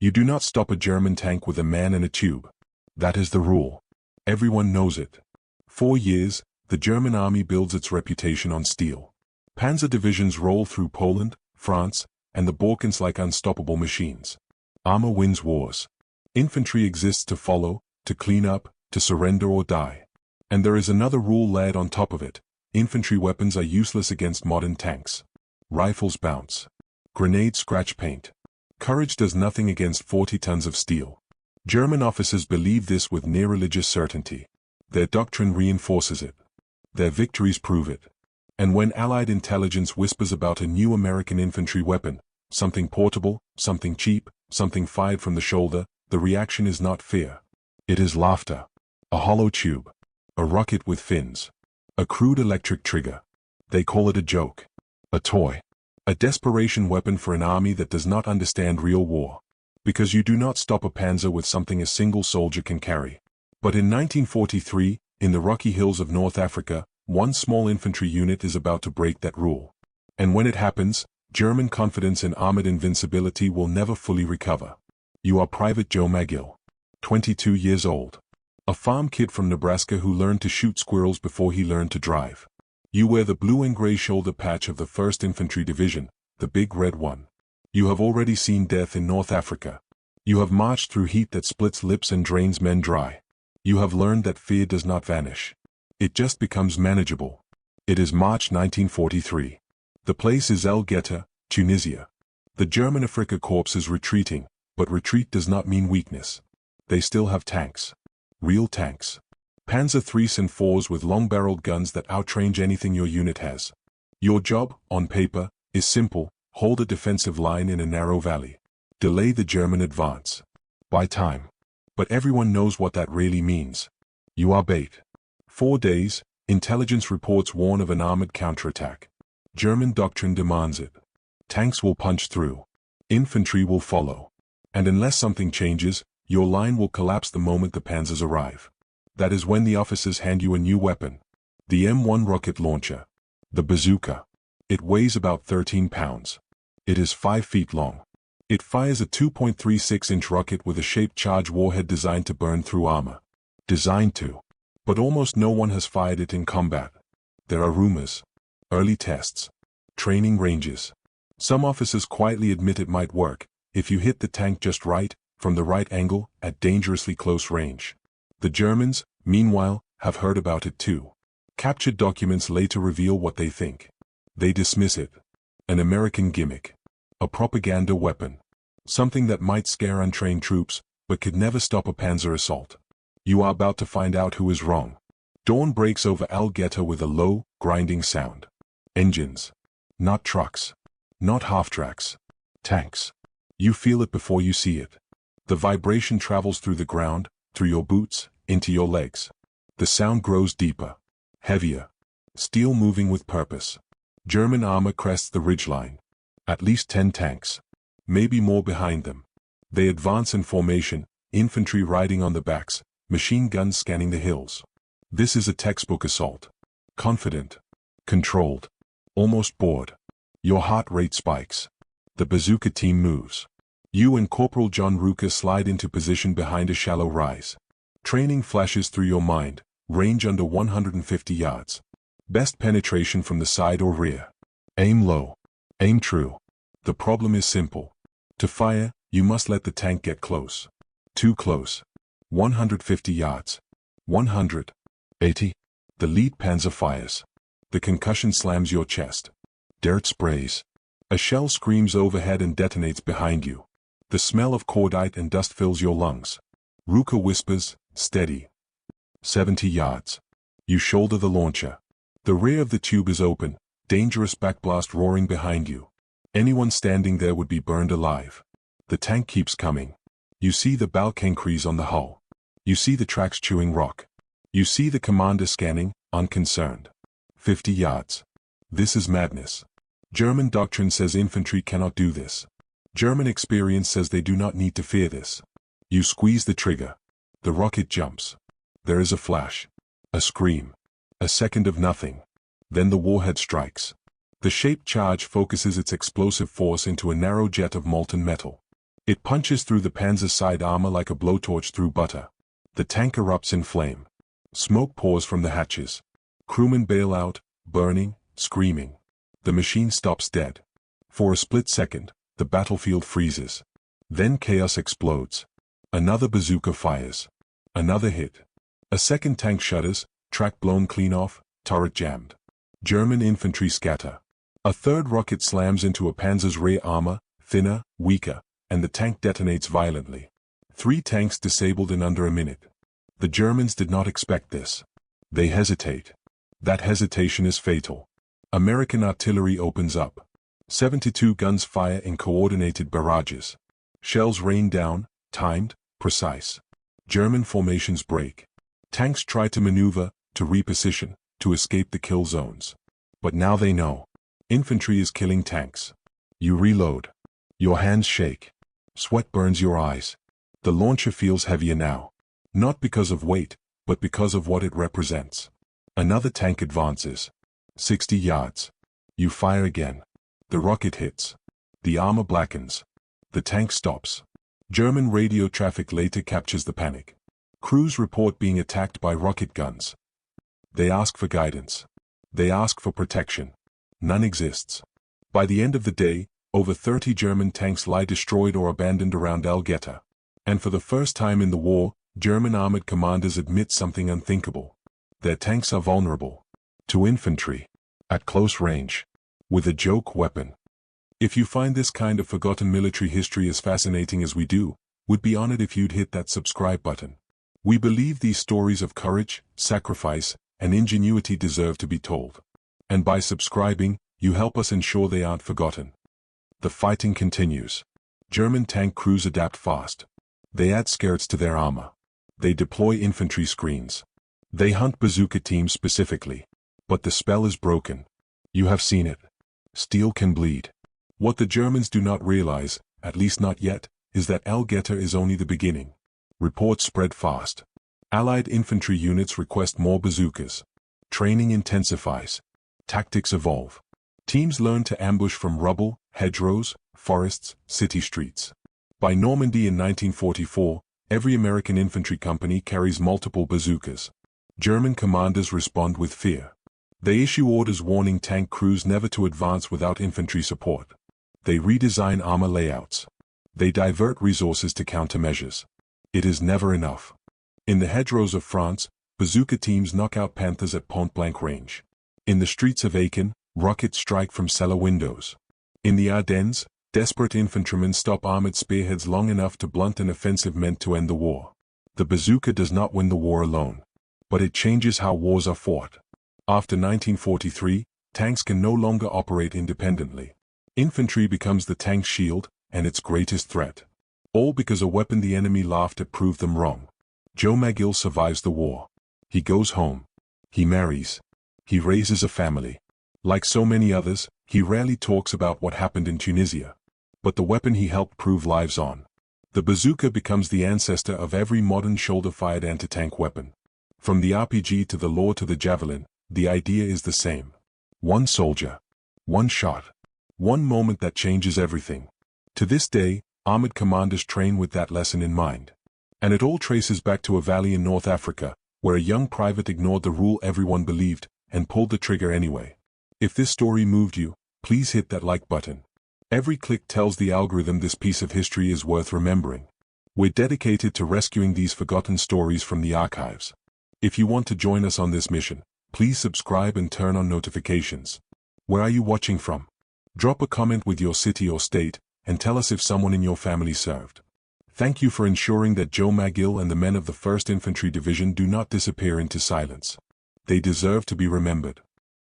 You do not stop a German tank with a man in a tube. That is the rule. Everyone knows it. 4 years, the German army builds its reputation on steel. Panzer divisions roll through Poland, France, and the Balkans like unstoppable machines. Armor wins wars. Infantry exists to follow, to clean up, to surrender or die. And there is another rule layered on top of it. Infantry weapons are useless against modern tanks. Rifles bounce. Grenades scratch paint. Courage does nothing against 40 tons of steel. German officers believe this with near-religious certainty. Their doctrine reinforces it. Their victories prove it. And when Allied intelligence whispers about a new American infantry weapon, something portable, something cheap, something fired from the shoulder, the reaction is not fear. It is laughter. A hollow tube. A rocket with fins. A crude electric trigger. They call it a joke. A toy. A desperation weapon for an army that does not understand real war. Because you do not stop a panzer with something a single soldier can carry. But in 1943, in the Rocky Hills of North Africa, one small infantry unit is about to break that rule. And when it happens, German confidence in armored invincibility will never fully recover. You are Private Joe McGill. 22 years old. A farm kid from Nebraska who learned to shoot squirrels before he learned to drive. You wear the blue and gray shoulder patch of the 1st Infantry Division, the big red one. You have already seen death in North Africa. You have marched through heat that splits lips and drains men dry. You have learned that fear does not vanish. It just becomes manageable. It is March 1943. The place is El Gheta, Tunisia. The German Afrika Korps is retreating, but retreat does not mean weakness. They still have tanks. Real tanks. Panzer IIIs and IVs with long-barreled guns that outrange anything your unit has. Your job, on paper, is simple: hold a defensive line in a narrow valley. Delay the German advance. Buy time. But everyone knows what that really means. You are bait. 4 days, intelligence reports warn of an armored counterattack. German doctrine demands it. Tanks will punch through. Infantry will follow. And unless something changes, your line will collapse the moment the panzers arrive. That is when the officers hand you a new weapon. The M1 rocket launcher. The bazooka. It weighs about 13 pounds. It is 5 feet long. It fires a 2.36-inch rocket with a shaped charge warhead designed to burn through armor. Designed to. But almost no one has fired it in combat. There are rumors. Early tests. Training ranges. Some officers quietly admit it might work, if you hit the tank just right, from the right angle, at dangerously close range. The Germans, meanwhile, have heard about it too. Captured documents later reveal what they think. They dismiss it. An American gimmick. A propaganda weapon. Something that might scare untrained troops, but could never stop a panzer assault. You are about to find out who is wrong. Dawn breaks over El Gheta with a low, grinding sound. Engines. Not trucks. Not half-tracks. Tanks. You feel it before you see it. The vibration travels through the ground, through your boots, into your legs. The sound grows deeper. Heavier. Steel moving with purpose. German armor crests the ridgeline. At least 10 tanks. Maybe more behind them. They advance in formation, infantry riding on the backs, machine guns scanning the hills. This is a textbook assault. Confident. Controlled. Almost bored. Your heart rate spikes. The bazooka team moves. You and Corporal John Ruka slide into position behind a shallow rise. Training flashes through your mind, range under 150 yards. Best penetration from the side or rear. Aim low. Aim true. The problem is simple. To fire, you must let the tank get close. Too close. 150 yards. 100. 80. The lead panzer fires. The concussion slams your chest. Dirt sprays. A shell screams overhead and detonates behind you. The smell of cordite and dust fills your lungs. Ruka whispers, steady. 70 yards. You shoulder the launcher. The rear of the tube is open, dangerous backblast roaring behind you. Anyone standing there would be burned alive. The tank keeps coming. You see the Balkankreise on the hull. You see the tracks chewing rock. You see the commander scanning, unconcerned. 50 yards. This is madness. German doctrine says infantry cannot do this. German experience says they do not need to fear this. You squeeze the trigger. The rocket jumps. There is a flash. A scream. A second of nothing. Then the warhead strikes. The shaped charge focuses its explosive force into a narrow jet of molten metal. It punches through the Panzer's side armor like a blowtorch through butter. The tank erupts in flame. Smoke pours from the hatches. Crewmen bail out, burning, screaming. The machine stops dead. For a split second, the battlefield freezes. Then chaos explodes. Another bazooka fires. Another hit. A second tank shudders, track blown clean off, turret jammed. German infantry scatter. A third rocket slams into a Panzer's rear armor, thinner, weaker, and the tank detonates violently. 3 tanks disabled in under a minute. The Germans did not expect this. They hesitate. That hesitation is fatal. American artillery opens up. 72 guns fire in coordinated barrages. Shells rain down, timed, precise. German formations break. Tanks try to maneuver, to reposition, to escape the kill zones. But now they know. Infantry is killing tanks. You reload. Your hands shake. Sweat burns your eyes. The launcher feels heavier now. Not because of weight, but because of what it represents. Another tank advances. 60 yards. You fire again. The rocket hits. The armor blackens. The tank stops. German radio traffic later captures the panic. Crews report being attacked by rocket guns. They ask for guidance. They ask for protection. None exists. By the end of the day, over 30 German tanks lie destroyed or abandoned around Algeta. And for the first time in the war, German armored commanders admit something unthinkable. Their tanks are vulnerable. To infantry. At close range. With a joke weapon. If you find this kind of forgotten military history as fascinating as we do, we'd be honored if you'd hit that subscribe button. We believe these stories of courage, sacrifice, and ingenuity deserve to be told. And by subscribing, you help us ensure they aren't forgotten. The fighting continues. German tank crews adapt fast. They add skirts to their armor. They deploy infantry screens. They hunt bazooka teams specifically. But the spell is broken. You have seen it. Steel can bleed. What the Germans do not realize, at least not yet, is that Algeta is only the beginning. Reports spread fast. Allied infantry units request more bazookas. Training intensifies. Tactics evolve. Teams learn to ambush from rubble, hedgerows, forests, city streets. By Normandy in 1944, every American infantry company carries multiple bazookas. German commanders respond with fear. They issue orders warning tank crews never to advance without infantry support. They redesign armor layouts. They divert resources to countermeasures. It is never enough. In the hedgerows of France, bazooka teams knock out Panthers at point-blank range. In the streets of Aachen, rockets strike from cellar windows. In the Ardennes, desperate infantrymen stop armored spearheads long enough to blunt an offensive meant to end the war. The bazooka does not win the war alone. But it changes how wars are fought. After 1943, tanks can no longer operate independently. Infantry becomes the tank's shield, and its greatest threat. All because a weapon the enemy laughed at proved them wrong. Joe McGill survives the war. He goes home. He marries. He raises a family. Like so many others, he rarely talks about what happened in Tunisia. But the weapon he helped prove lives on. The bazooka becomes the ancestor of every modern shoulder-fired anti-tank weapon. From the RPG to the LAW to the Javelin, the idea is the same. One soldier. One shot. One moment that changes everything. To this day, armored commanders train with that lesson in mind. And it all traces back to a valley in North Africa, where a young private ignored the rule everyone believed, and pulled the trigger anyway. If this story moved you, please hit that like button. Every click tells the algorithm this piece of history is worth remembering. We're dedicated to rescuing these forgotten stories from the archives. If you want to join us on this mission, please subscribe and turn on notifications. Where are you watching from? Drop a comment with your city or state, and tell us if someone in your family served. Thank you for ensuring that Joe McGill and the men of the 1st Infantry Division do not disappear into silence. They deserve to be remembered.